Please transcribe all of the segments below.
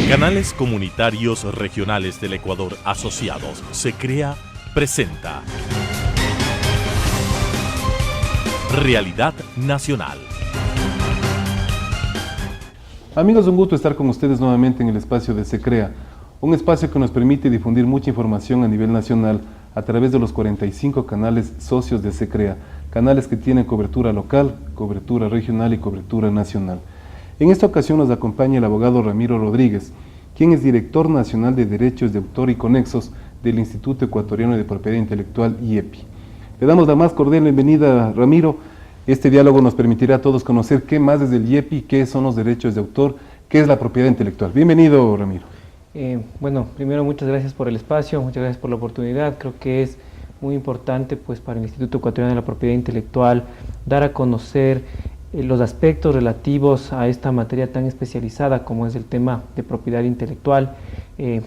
Canales Comunitarios Regionales del Ecuador Asociados, SECREA, presenta Realidad Nacional. Amigos, un gusto estar con ustedes nuevamente en el espacio de SECREA, un espacio que nos permite difundir mucha información a nivel nacional a través de los 45 canales socios de SECREA, canales que tienen cobertura local, cobertura regional y cobertura nacional. En esta ocasión nos acompaña el abogado Ramiro Rodríguez, quien es director nacional de Derechos de Autor y Conexos del Instituto Ecuatoriano de Propiedad Intelectual, IEPI. Le damos la más cordial bienvenida, Ramiro. Este diálogo nos permitirá a todos conocer qué más es el IEPI, qué son los derechos de autor, qué es la propiedad intelectual. Bienvenido, Ramiro. Bueno, primero muchas gracias por el espacio, muchas gracias por la oportunidad. Creo que es muy importante para el Instituto Ecuatoriano de la Propiedad Intelectual dar a conocer los aspectos relativos a esta materia tan especializada como es el tema de propiedad intelectual.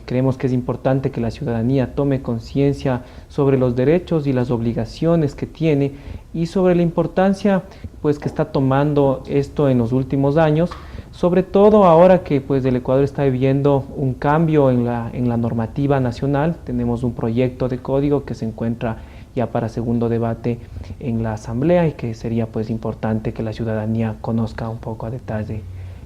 Creemos que es importante que la ciudadanía tome conciencia sobre los derechos y las obligaciones que tiene y sobre la importancia que está tomando esto en los últimos años, sobre todo ahora que el Ecuador está viviendo un cambio en la normativa nacional. Tenemos un proyecto de código que se encuentra ya para segundo debate en la Asamblea y que sería importante que la ciudadanía conozca un poco a detalle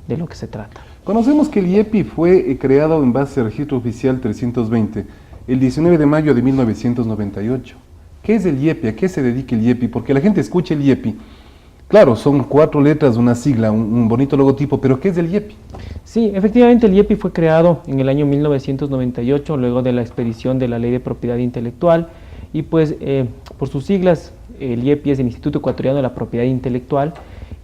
de lo que se trata. Conocemos que el IEPI fue creado en base al registro oficial 320 el 19 de mayo de 1998. ¿Qué es el IEPI? ¿A qué se dedica el IEPI? Porque la gente escucha el IEPI. Claro, son 4 letras, una sigla, un bonito logotipo, pero ¿qué es el IEPI? Sí, efectivamente el IEPI fue creado en el año 1998, luego de la expedición de la Ley de Propiedad Intelectual, y por sus siglas, el IEPI es el Instituto Ecuatoriano de la Propiedad Intelectual,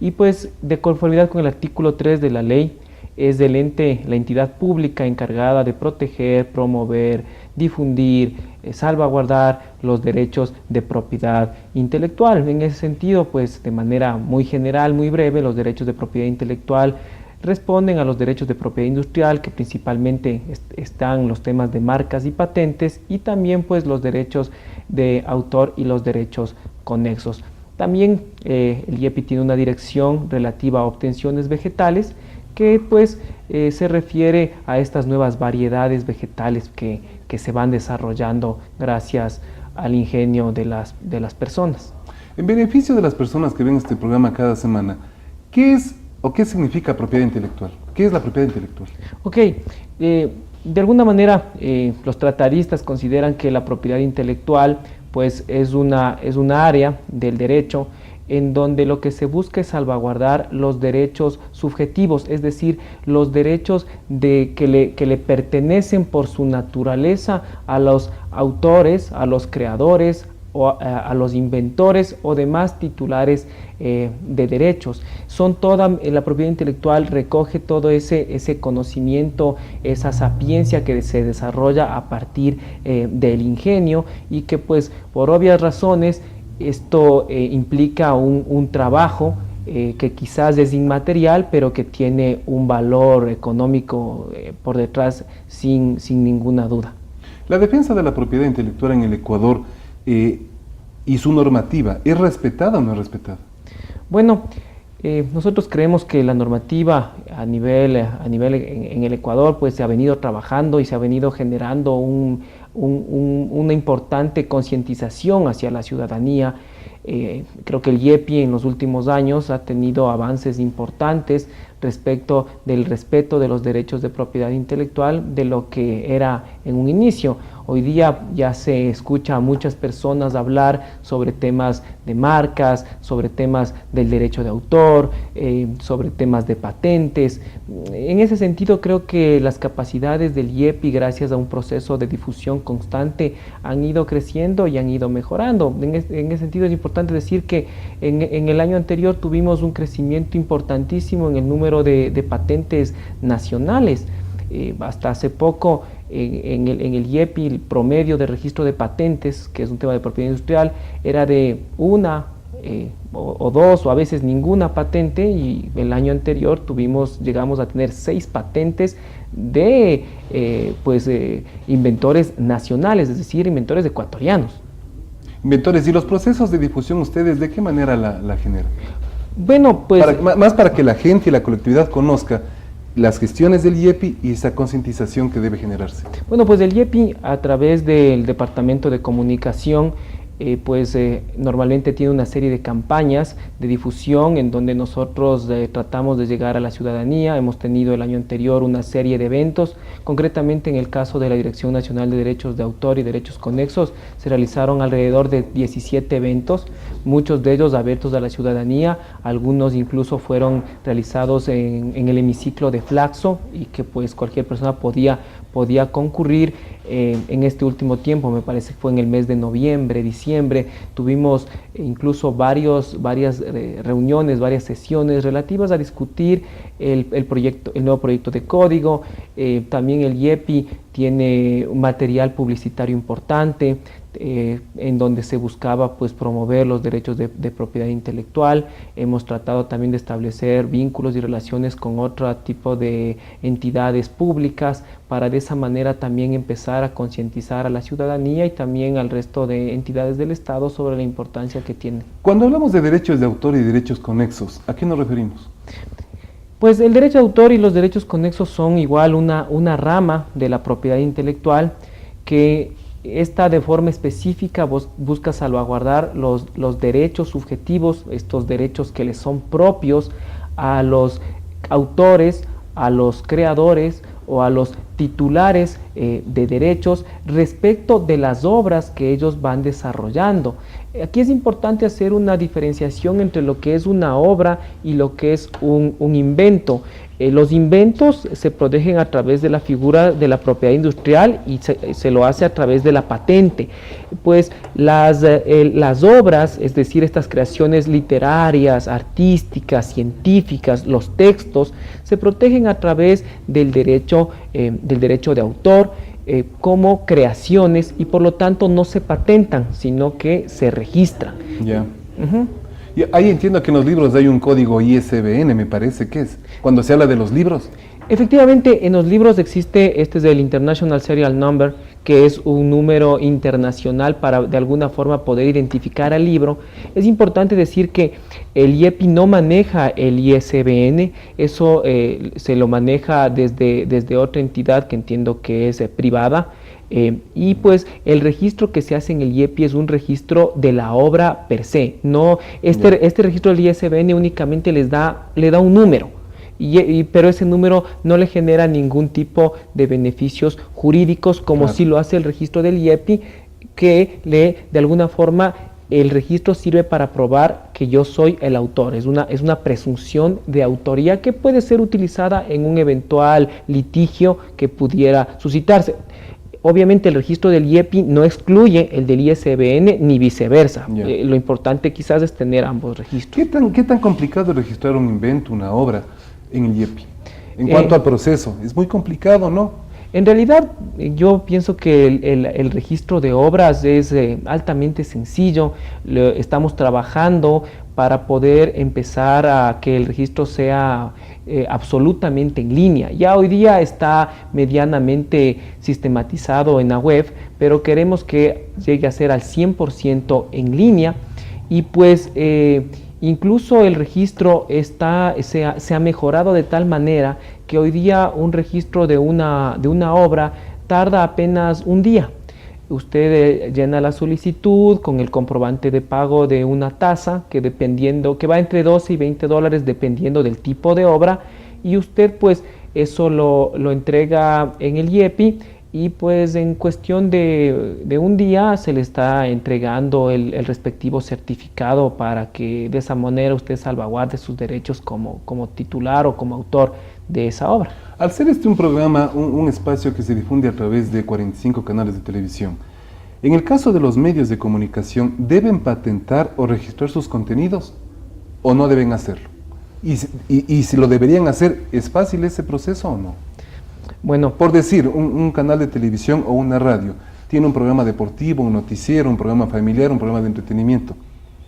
y de conformidad con el artículo 3 de la ley, es el ente, la entidad pública encargada de proteger, promover, difundir, salvaguardar los derechos de propiedad intelectual. En ese sentido, de manera muy general, muy breve, los derechos de propiedad intelectual responden a los derechos de propiedad industrial, que principalmente están los temas de marcas y patentes, y también los derechos de autor y los derechos conexos. También el IEPI tiene una dirección relativa a obtenciones vegetales que se refiere a estas nuevas variedades vegetales que se van desarrollando gracias al ingenio de las personas. En beneficio de las personas que ven este programa cada semana, ¿qué es o qué significa propiedad intelectual? ¿Qué es la propiedad intelectual? Ok, de alguna manera los trataristas consideran que la propiedad intelectual es una área del derecho en donde lo que se busca es salvaguardar los derechos subjetivos, es decir, los derechos que le pertenecen por su naturaleza a los autores, a los creadores, o a los inventores o demás titulares de derechos. La propiedad intelectual recoge todo ese conocimiento, esa sapiencia que se desarrolla a partir del ingenio, y que por obvias razones esto implica un trabajo que quizás es inmaterial, pero que tiene un valor económico por detrás sin ninguna duda. La defensa de la propiedad intelectual en el Ecuador y su normativa, ¿es respetada o no es respetada? Bueno, nosotros creemos que la normativa a nivel en el Ecuador se ha venido trabajando y se ha venido generando una importante concientización hacia la ciudadanía. Creo que el IEPI en los últimos años ha tenido avances importantes respecto del respeto de los derechos de propiedad intelectual de lo que era en un inicio. Hoy día ya se escucha a muchas personas hablar sobre temas de marcas, sobre temas del derecho de autor, sobre temas de patentes. En ese sentido, creo que las capacidades del IEPI, gracias a un proceso de difusión constante, han ido creciendo y han ido mejorando. En ese sentido, es importante decir que en el año anterior tuvimos un crecimiento importantísimo en el número de patentes nacionales. Hasta hace poco en el IEPI el promedio de registro de patentes, que es un tema de propiedad industrial, era de una o dos o a veces ninguna patente, y el año anterior llegamos a tener 6 patentes de inventores nacionales, es decir, inventores ecuatorianos. Inventores, ¿y los procesos de difusión ustedes de qué manera la generan? Bueno, Más para que la gente y la colectividad conozca las gestiones del IEPI y esa concientización que debe generarse? Bueno, pues el IEPI, a través del Departamento de Comunicación, normalmente tiene una serie de campañas de difusión en donde nosotros tratamos de llegar a la ciudadanía. Hemos tenido el año anterior una serie de eventos, concretamente en el caso de la Dirección Nacional de Derechos de Autor y Derechos Conexos, se realizaron alrededor de 17 eventos, muchos de ellos abiertos a la ciudadanía, algunos incluso fueron realizados en el hemiciclo de Flaxo y que pues cualquier persona podía concurrir. En este último tiempo, me parece que fue en el mes de noviembre, diciembre, tuvimos incluso varias reuniones, varias sesiones relativas a discutir el nuevo proyecto de código. También el IEPI tiene un material publicitario importante en donde se buscaba pues promover los derechos de propiedad intelectual. Hemos tratado también de establecer vínculos y relaciones con otro tipo de entidades públicas para de esa manera también empezar a concientizar a la ciudadanía y también al resto de entidades del Estado sobre la importancia que tiene. Cuando hablamos de derechos de autor y derechos conexos, ¿a qué nos referimos? Pues el derecho de autor y los derechos conexos son igual una rama de la propiedad intelectual que esta de forma específica busca salvaguardar los derechos subjetivos, estos derechos que les son propios a los autores, a los creadores o a los titulares de derechos respecto de las obras que ellos van desarrollando. Aquí es importante hacer una diferenciación entre lo que es una obra y lo que es un invento. Los inventos se protegen a través de la figura de la propiedad industrial y se lo hace a través de la patente. Pues las obras, es decir, estas creaciones literarias, artísticas, científicas, los textos, se protegen a través del derecho de autor como creaciones y por lo tanto no se patentan, sino que se registran. Ya. Y ahí entiendo que en los libros hay un código ISBN, me parece que es, cuando se habla de los libros. Efectivamente, en los libros existe, este es el International Serial Number, que es un número internacional para de alguna forma poder identificar al libro. Es importante decir que el IEPI no maneja el ISBN, eso se lo maneja desde otra entidad que entiendo que es privada. Y pues el registro que se hace en el IEPI es un registro de la obra per se. No, este registro del ISBN únicamente le da un número, pero ese número no le genera ningún tipo de beneficios jurídicos como si lo hace el registro del IEPI, que de alguna forma el registro sirve para probar que yo soy el autor. Es una presunción de autoría que puede ser utilizada en un eventual litigio que pudiera suscitarse. Obviamente el registro del IEPI no excluye el del ISBN ni viceversa. Lo importante quizás es tener ambos registros. ¿Qué tan complicado es registrar un invento, una obra en el IEPI? En cuanto al proceso, es muy complicado, ¿no? En realidad yo pienso que el registro de obras es altamente sencillo. Estamos trabajando para poder empezar a que el registro sea absolutamente en línea. Ya hoy día está medianamente sistematizado en la web, pero queremos que llegue a ser al 100% en línea y pues incluso el registro se ha mejorado de tal manera que hoy día un registro de una obra tarda apenas un día. Usted llena la solicitud con el comprobante de pago de una tasa que va entre 12 y 20 dólares dependiendo del tipo de obra, y usted pues eso lo entrega en el IEPI y pues en cuestión de un día se le está entregando el respectivo certificado para que de esa manera usted salvaguarde sus derechos como titular o como autor de esa obra. Al ser un programa, un espacio que se difunde a través de 45 canales de televisión, en el caso de los medios de comunicación, ¿deben patentar o registrar sus contenidos o no deben hacerlo? Y si lo deberían hacer, ¿es fácil ese proceso o no? Bueno, por decir, un canal de televisión o una radio tiene un programa deportivo, un noticiero, un programa familiar, un programa de entretenimiento.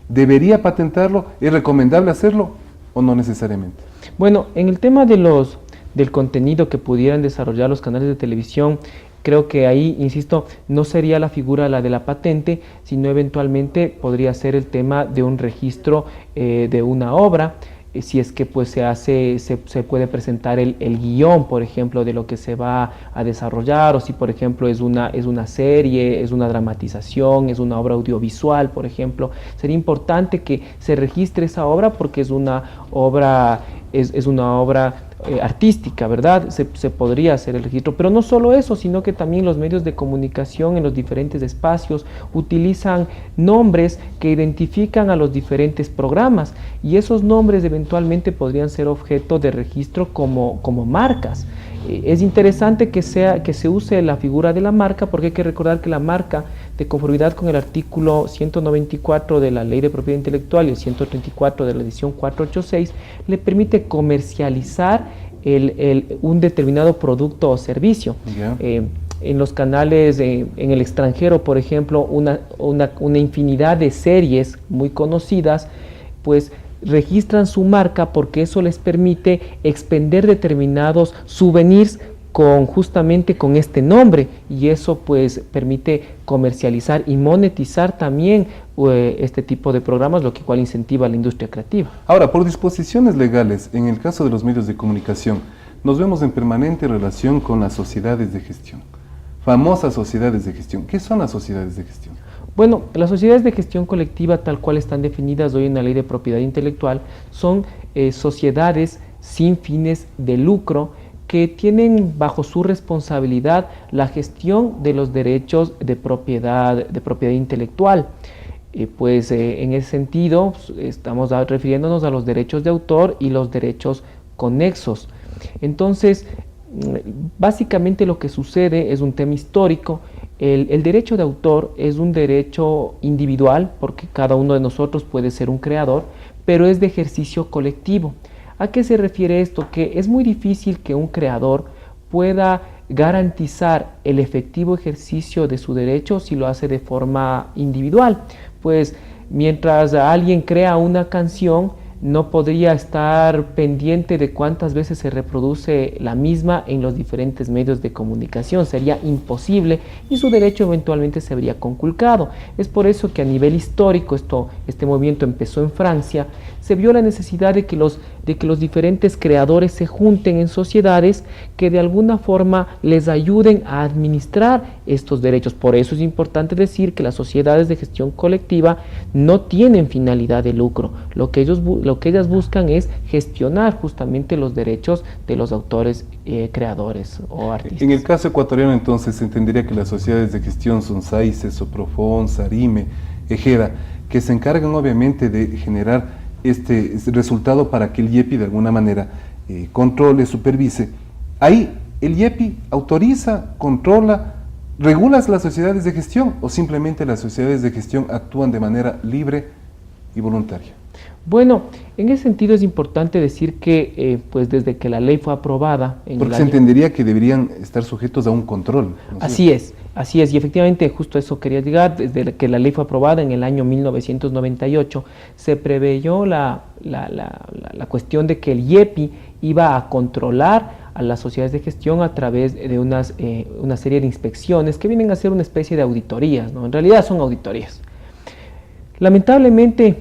¿Debería patentarlo? ¿Es recomendable hacerlo o no necesariamente? Bueno, en el tema del contenido que pudieran desarrollar los canales de televisión, creo que ahí, insisto, no sería la figura la de la patente, sino eventualmente podría ser el tema de un registro de una obra. si es que pues se puede presentar el guión, por ejemplo, de lo que se va a desarrollar, o si por ejemplo es una serie, es una dramatización, es una obra audiovisual, por ejemplo. Sería importante que se registre esa obra porque es una obra artística, ¿verdad? Se podría hacer el registro, pero no solo eso, sino que también los medios de comunicación en los diferentes espacios utilizan nombres que identifican a los diferentes programas, y esos nombres eventualmente podrían ser objeto de registro como marcas. Es interesante que se use la figura de la marca, porque hay que recordar que la marca, de conformidad con el artículo 194 de la Ley de Propiedad Intelectual y el 134 de la edición 486, le permite comercializar un determinado producto o servicio. Yeah. En los canales en el extranjero, por ejemplo, una infinidad de series muy conocidas, pues registran su marca porque eso les permite expender determinados souvenirs justamente con este nombre, y eso pues permite comercializar y monetizar también este tipo de programas, lo que igual incentiva a la industria creativa. Ahora, por disposiciones legales, en el caso de los medios de comunicación, nos vemos en permanente relación con las sociedades de gestión, famosas sociedades de gestión. ¿Qué son las sociedades de gestión? Bueno, las sociedades de gestión colectiva, tal cual están definidas hoy en la Ley de Propiedad Intelectual, son sociedades sin fines de lucro que tienen bajo su responsabilidad la gestión de los derechos de propiedad intelectual. En ese sentido, estamos refiriéndonos a los derechos de autor y los derechos conexos. Entonces, básicamente lo que sucede es un tema histórico. El derecho de autor es un derecho individual, porque cada uno de nosotros puede ser un creador, pero es de ejercicio colectivo. ¿A qué se refiere esto? Que es muy difícil que un creador pueda garantizar el efectivo ejercicio de su derecho si lo hace de forma individual. Pues mientras alguien crea una canción, no podría estar pendiente de cuántas veces se reproduce la misma en los diferentes medios de comunicación. Sería imposible y su derecho eventualmente se vería conculcado. Es por eso que a nivel histórico, este movimiento empezó en Francia, se vio la necesidad de que los diferentes creadores se junten en sociedades que de alguna forma les ayuden a administrar estos derechos. Por eso es importante decir que las sociedades de gestión colectiva no tienen finalidad de lucro. Lo que ellas buscan es gestionar justamente los derechos de los autores, creadores o artistas. En el caso ecuatoriano, entonces, se entendería que las sociedades de gestión son SAICE, Soprofon, Sarime, Ejeda, que se encargan obviamente de generar este resultado para que el IEPI de alguna manera controle, supervise. Ahí el IEPI autoriza, controla, regula las sociedades de gestión, o simplemente las sociedades de gestión actúan de manera libre y voluntaria. Bueno, en ese sentido es importante decir que pues desde que la ley fue aprobada porque se entendería que deberían estar sujetos a un control, ¿no? Así es, y efectivamente justo a eso quería llegar. Desde que la ley fue aprobada en el año 1998 se preveyó la cuestión de que el IEPI iba a controlar a las sociedades de gestión a través de una serie de inspecciones que vienen a ser una especie de auditorías, ¿no? En realidad son auditorías. Lamentablemente,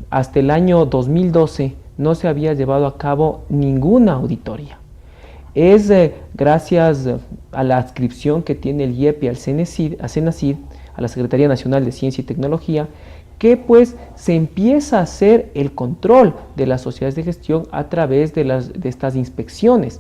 hasta el año 2012 no se había llevado a cabo ninguna auditoría. Es gracias a la adscripción que tiene el IEPI al CENACID, a la Secretaría Nacional de Ciencia y Tecnología, que pues se empieza a hacer el control de las sociedades de gestión a través de estas inspecciones.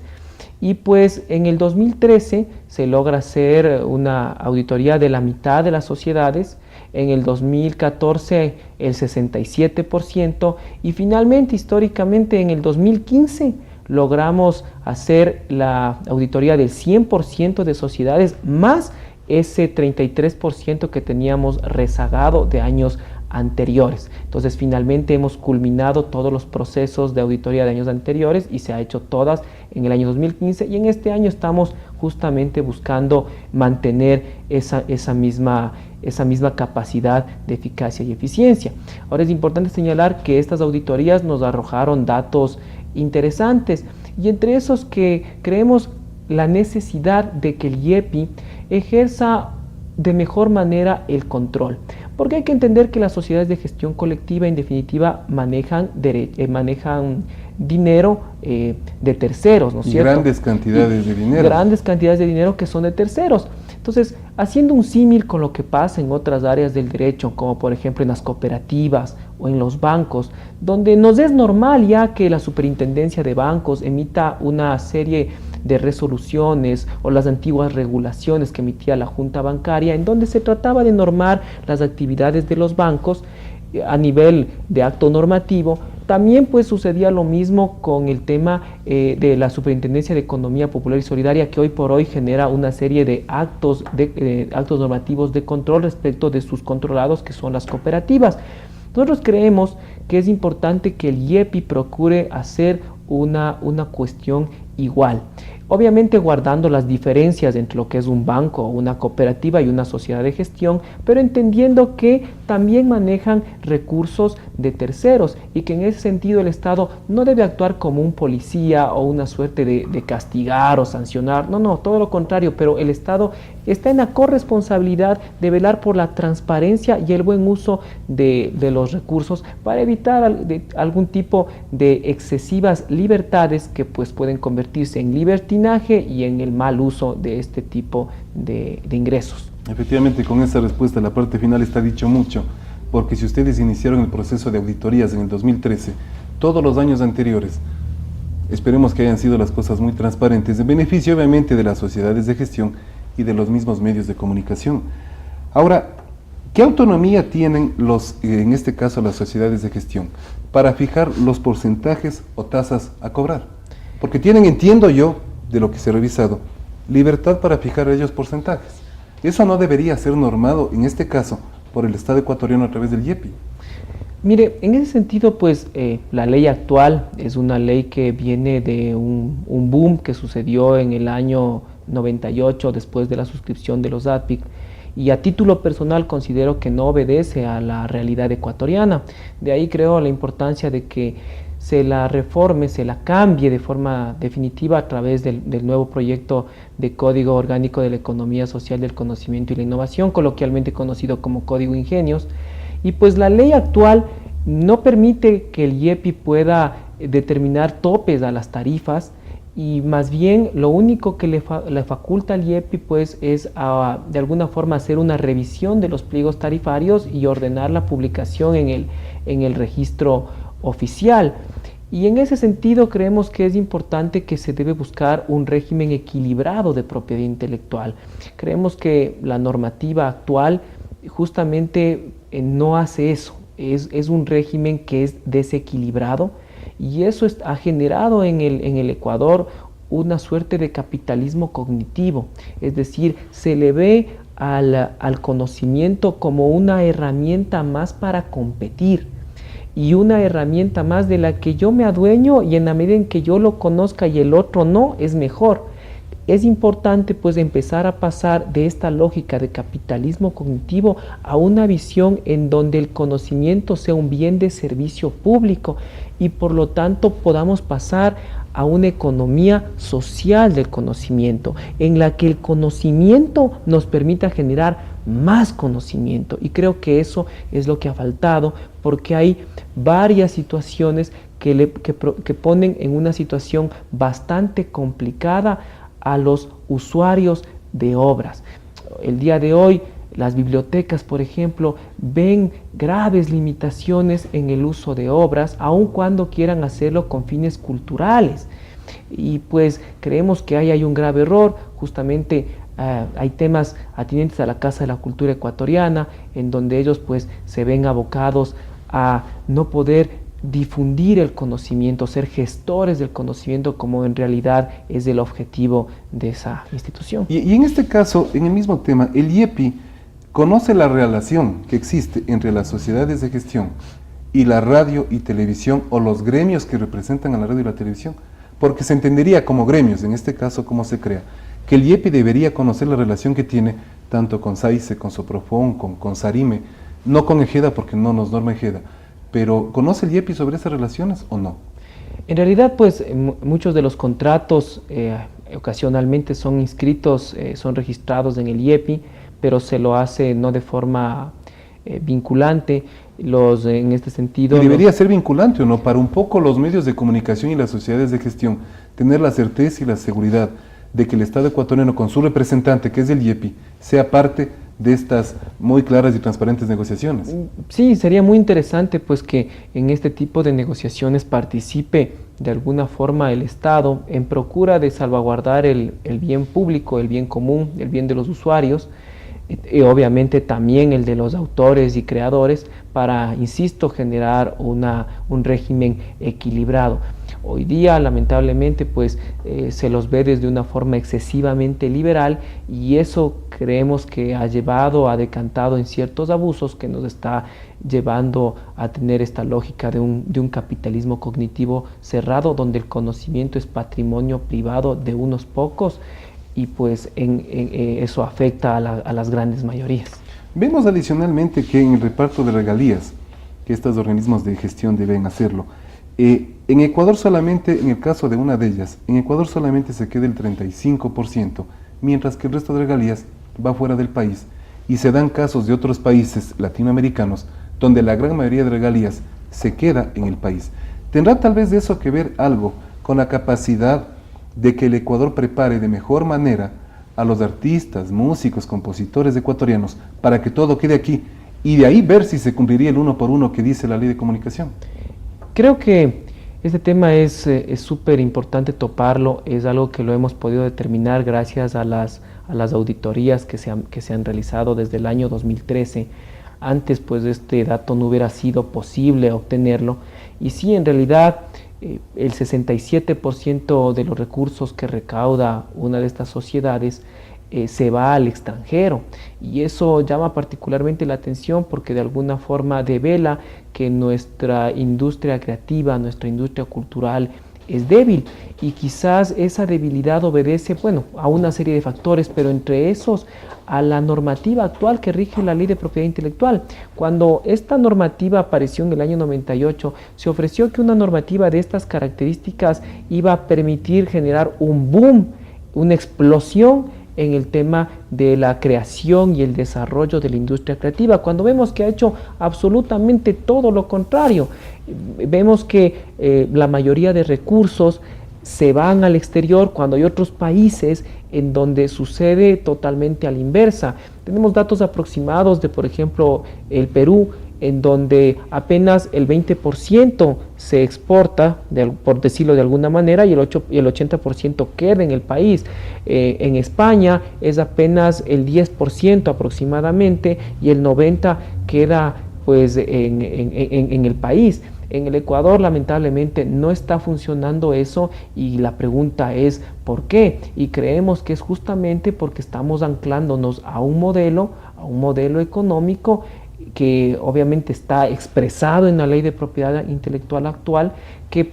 Y pues en el 2013 se logra hacer una auditoría de la mitad de las sociedades, en el 2014 el 67%, y finalmente, históricamente, en el 2015 logramos hacer la auditoría del 100% de sociedades, más ese 33% que teníamos rezagado de años anteriores. Entonces finalmente hemos culminado todos los procesos de auditoría de años anteriores y se ha hecho todas en el año 2015, y en este año estamos justamente buscando mantener esa misma capacidad de eficacia y eficiencia. Ahora es importante señalar que estas auditorías nos arrojaron datos interesantes, y entre esos que creemos la necesidad de que el IEPI ejerza de mejor manera el control. Porque hay que entender que las sociedades de gestión colectiva en definitiva manejan dinero de terceros, ¿no es cierto? Grandes cantidades de dinero. Grandes cantidades de dinero que son de terceros. Entonces, haciendo un símil con lo que pasa en otras áreas del derecho, como por ejemplo en las cooperativas o en los bancos, donde nos es normal ya que la superintendencia de bancos emita una serie de resoluciones o las antiguas regulaciones que emitía la Junta Bancaria, en donde se trataba de normar las actividades de los bancos a nivel de acto normativo. También pues sucedía lo mismo con el tema de la Superintendencia de Economía Popular y Solidaria, que hoy por hoy genera una serie de actos normativos de control respecto de sus controlados, que son las cooperativas. Nosotros creemos que es importante que el IEPI procure hacer una cuestión igual. Obviamente guardando las diferencias entre lo que es un banco, una cooperativa y una sociedad de gestión, pero entendiendo que también manejan recursos de terceros y que en ese sentido el Estado no debe actuar como un policía o una suerte de castigar o sancionar, no, todo lo contrario, pero el Estado está en la corresponsabilidad de velar por la transparencia y el buen uso de los recursos para evitar algún tipo de excesivas libertades que pues pueden convertirse en libertinaje y en el mal uso de este tipo de ingresos. Efectivamente, con esa respuesta la parte final está dicho mucho, porque si ustedes iniciaron el proceso de auditorías en el 2013, todos los años anteriores, esperemos que hayan sido las cosas muy transparentes, en beneficio obviamente de las sociedades de gestión y de los mismos medios de comunicación. Ahora, ¿qué autonomía tienen en este caso las sociedades de gestión para fijar los porcentajes o tasas a cobrar? Porque tienen, entiendo yo, de lo que se ha revisado, libertad para fijar ellos porcentajes. Eso no debería ser normado, en este caso, por el Estado ecuatoriano a través del IEPI. Mire, en ese sentido, pues, la ley actual es una ley que viene de un boom que sucedió en el año 98, después de la suscripción de los ADPIC, y a título personal considero que no obedece a la realidad ecuatoriana. De ahí creo la importancia de que se la reforme, se la cambie de forma definitiva a través del nuevo proyecto de Código Orgánico de la Economía Social del Conocimiento y la Innovación, coloquialmente conocido como Código Ingenios. Y pues la ley actual no permite que el IEPI pueda determinar topes a las tarifas, y más bien lo único que le faculta al IEPI pues es de alguna forma hacer una revisión de los pliegos tarifarios y ordenar la publicación en el registro oficial. Y en ese sentido creemos que es importante que se debe buscar un régimen equilibrado de propiedad intelectual. Creemos que la normativa actual justamente no hace eso, es un régimen que es desequilibrado, y eso ha generado en el Ecuador una suerte de capitalismo cognitivo, es decir, se le ve al conocimiento como una herramienta más para competir, y una herramienta más de la que yo me adueño, y en la medida en que yo lo conozca y el otro no, es mejor. Es importante pues empezar a pasar de esta lógica de capitalismo cognitivo a una visión en donde el conocimiento sea un bien de servicio público y por lo tanto podamos pasar a una economía social del conocimiento, en la que el conocimiento nos permita generar más conocimiento, y creo que eso es lo que ha faltado, porque hay varias situaciones que ponen en una situación bastante complicada a los usuarios de obras. El día de hoy las bibliotecas, por ejemplo, ven graves limitaciones en el uso de obras, aun cuando quieran hacerlo con fines culturales. Y pues creemos que ahí hay un grave error. Justamente hay temas atinentes a la Casa de la Cultura Ecuatoriana, en donde ellos pues se ven abocados a no poder difundir el conocimiento, ser gestores del conocimiento, como en realidad es el objetivo de esa institución. Y en este caso, en el mismo tema, el IEPI conoce la relación que existe entre las sociedades de gestión y la radio y televisión, o los gremios que representan a la radio y la televisión, porque se entendería como gremios, en este caso como se crea, que el IEPI debería conocer la relación que tiene tanto con SAICE, con Soprofon, con SARIME, no con EGEDA porque no nos norma EGEDA, pero ¿conoce el IEPI sobre esas relaciones o no? En realidad, pues muchos de los contratos ocasionalmente son inscritos, son registrados en el IEPI, pero se lo hace no de forma vinculante. En este sentido... ¿Y debería ser vinculante o no? Para un poco los medios de comunicación y las sociedades de gestión tener la certeza y la seguridad de que el Estado ecuatoriano, con su representante, que es el IEPI, sea parte de estas muy claras y transparentes negociaciones. Sí, sería muy interesante pues que en este tipo de negociaciones participe de alguna forma el Estado en procura de salvaguardar el bien público, el bien común, el bien de los usuarios, y obviamente también el de los autores y creadores para, insisto, generar un régimen equilibrado. Hoy día, lamentablemente, pues se los ve desde una forma excesivamente liberal y eso creemos que ha decantado en ciertos abusos que nos está llevando a tener esta lógica de un capitalismo cognitivo cerrado donde el conocimiento es patrimonio privado de unos pocos y pues eso afecta a las grandes mayorías. Vemos adicionalmente que en el reparto de regalías, que estos organismos de gestión deben hacerlo, en Ecuador solamente, en el caso de una de ellas, en Ecuador solamente se queda el 35%, mientras que el resto de regalías va fuera del país, y se dan casos de otros países latinoamericanos donde la gran mayoría de regalías se queda en el país. ¿Tendrá tal vez de eso que ver algo con la capacidad de que el Ecuador prepare de mejor manera a los artistas, músicos, compositores ecuatorianos para que todo quede aquí y de ahí ver si se cumpliría el 1 por 1 que dice la ley de comunicación? Creo que este tema es súper importante toparlo, es algo que lo hemos podido determinar gracias a las auditorías que se han realizado desde el año 2013. Antes pues este dato no hubiera sido posible obtenerlo y sí, en realidad el 67% de los recursos que recauda una de estas sociedades se va al extranjero y eso llama particularmente la atención porque de alguna forma devela que nuestra industria creativa, nuestra industria cultural es débil y quizás esa debilidad obedece, bueno, a una serie de factores, pero entre esos a la normativa actual que rige la ley de propiedad intelectual. Cuando esta normativa apareció en el año 98, se ofreció que una normativa de estas características iba a permitir generar un boom, una explosión en el tema de la creación y el desarrollo de la industria creativa, cuando vemos que ha hecho absolutamente todo lo contrario. Vemos que la mayoría de recursos se van al exterior cuando hay otros países en donde sucede totalmente a la inversa. Tenemos datos aproximados de, por ejemplo, el Perú, en donde apenas el 20% se exporta, por decirlo de alguna manera, y el 80% queda en el país. En España es apenas el 10% aproximadamente y el 90% queda pues, en el país. En el Ecuador lamentablemente no está funcionando eso y la pregunta es ¿por qué? Y creemos que es justamente porque estamos anclándonos a un modelo económico que obviamente está expresado en la ley de propiedad intelectual actual, que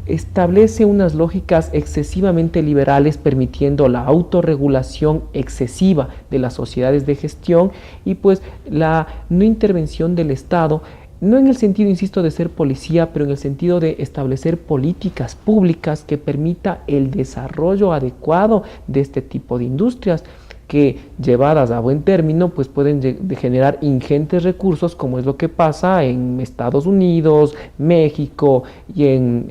establece unas lógicas excesivamente liberales permitiendo la autorregulación excesiva de las sociedades de gestión y pues la no intervención del Estado, no en el sentido, insisto, de ser policía, pero en el sentido de establecer políticas públicas que permita el desarrollo adecuado de este tipo de industrias que llevadas a buen término pues pueden generar ingentes recursos, como es lo que pasa en Estados Unidos, México y en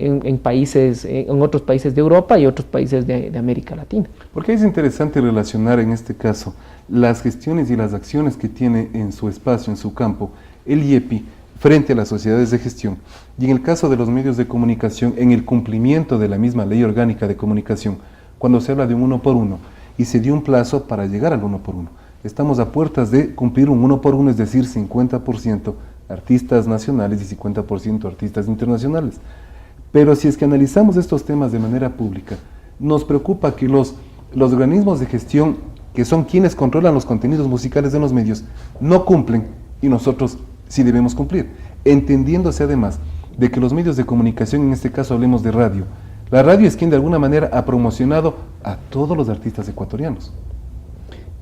otros países de Europa y otros países de América Latina. Porque es interesante relacionar en este caso las gestiones y las acciones que tiene en su espacio, en su campo, el IEPI frente a las sociedades de gestión y en el caso de los medios de comunicación en el cumplimiento de la misma ley orgánica de comunicación cuando se habla de un 1 por 1 y se dio un plazo para llegar al 1 por 1. Estamos a puertas de cumplir un 1 por 1, es decir, 50% artistas nacionales y 50% artistas internacionales. Pero si es que analizamos estos temas de manera pública, nos preocupa que los organismos de gestión, que son quienes controlan los contenidos musicales de los medios, no cumplen y nosotros sí debemos cumplir, entendiéndose además de que los medios de comunicación, en este caso hablemos de radio, la radio es quien de alguna manera ha promocionado a todos los artistas ecuatorianos.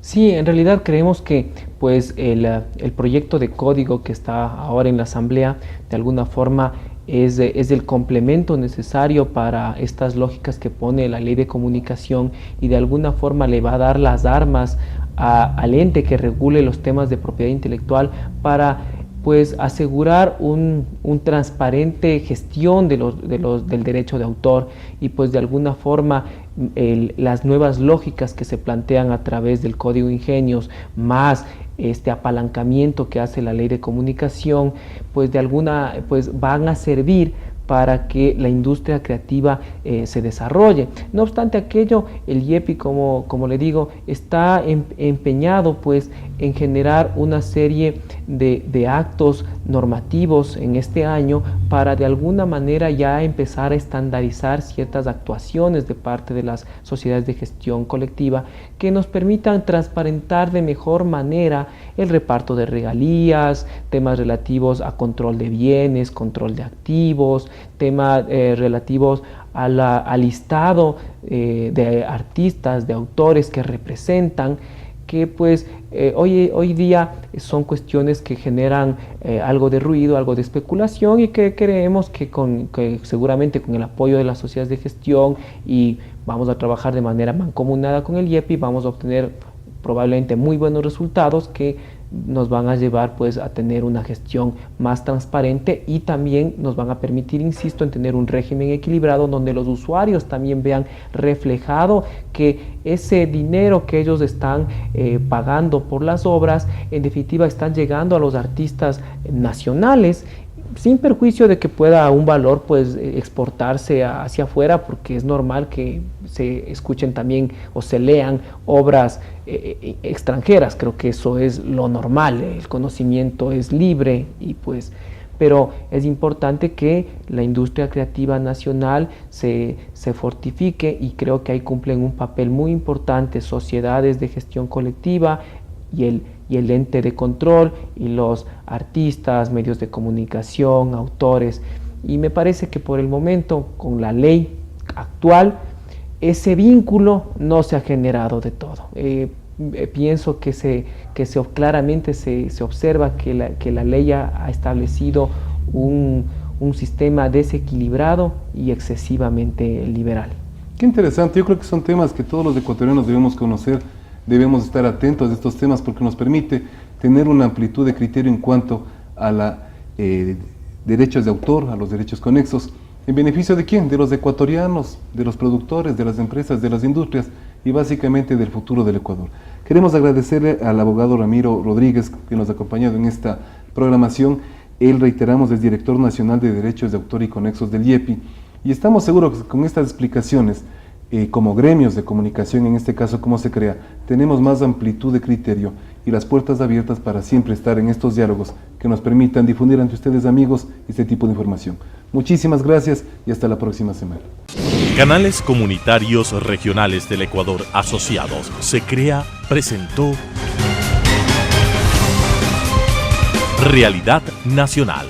Sí, en realidad creemos que pues, el proyecto de código que está ahora en la Asamblea de alguna forma es el complemento necesario para estas lógicas que pone la ley de comunicación y de alguna forma le va a dar las armas al ente que regule los temas de propiedad intelectual para pues asegurar un transparente gestión del derecho de autor y pues de alguna forma las nuevas lógicas que se plantean a través del Código Ingenios más este apalancamiento que hace la ley de comunicación pues van a servir para que la industria creativa se desarrolle. No obstante aquello, el IEPI, como le digo, está empeñado pues en generar una serie de actos normativos en este año para de alguna manera ya empezar a estandarizar ciertas actuaciones de parte de las sociedades de gestión colectiva que nos permitan transparentar de mejor manera el reparto de regalías, temas relativos a control de bienes, control de activos, temas relativos al listado de artistas, de autores que representan, que pues hoy día son cuestiones que generan algo de ruido, algo de especulación y que creemos que seguramente con el apoyo de las sociedades de gestión y vamos a trabajar de manera mancomunada con el IEPI, vamos a obtener probablemente muy buenos resultados que nos van a llevar pues a tener una gestión más transparente y también nos van a permitir, insisto, en tener un régimen equilibrado donde los usuarios también vean reflejado que ese dinero que ellos están pagando por las obras, en definitiva están llegando a los artistas nacionales sin perjuicio de que pueda un valor pues exportarse hacia afuera, porque es normal que se escuchen también o se lean obras extranjeras. Creo que eso es lo normal, el conocimiento es libre y pues, pero es importante que la industria creativa nacional se fortifique y creo que ahí cumplen un papel muy importante sociedades de gestión colectiva y el ente de control y los artistas, medios de comunicación, autores. Y me parece que por el momento, con la ley actual, ese vínculo no se ha generado de todo. Pienso que claramente se observa que la ley ha establecido un sistema desequilibrado y excesivamente liberal. Qué interesante, yo creo que son temas que todos los ecuatorianos debemos conocer. Debemos estar atentos a estos temas porque nos permite tener una amplitud de criterio en cuanto a los derechos de autor, a los derechos conexos. ¿En beneficio de quién? De los ecuatorianos, de los productores, de las empresas, de las industrias y básicamente del futuro del Ecuador. Queremos agradecerle al abogado Ramiro Rodríguez que nos ha acompañado en esta programación. Él, reiteramos, es director nacional de derechos de autor y conexos del IEPI y estamos seguros que con estas explicaciones como gremios de comunicación, en este caso como se crea, tenemos más amplitud de criterio y las puertas abiertas para siempre estar en estos diálogos que nos permitan difundir ante ustedes, amigos, este tipo de información. Muchísimas gracias y hasta la próxima semana. Canales Comunitarios Regionales del Ecuador Asociados, se crea, presentó Realidad Nacional.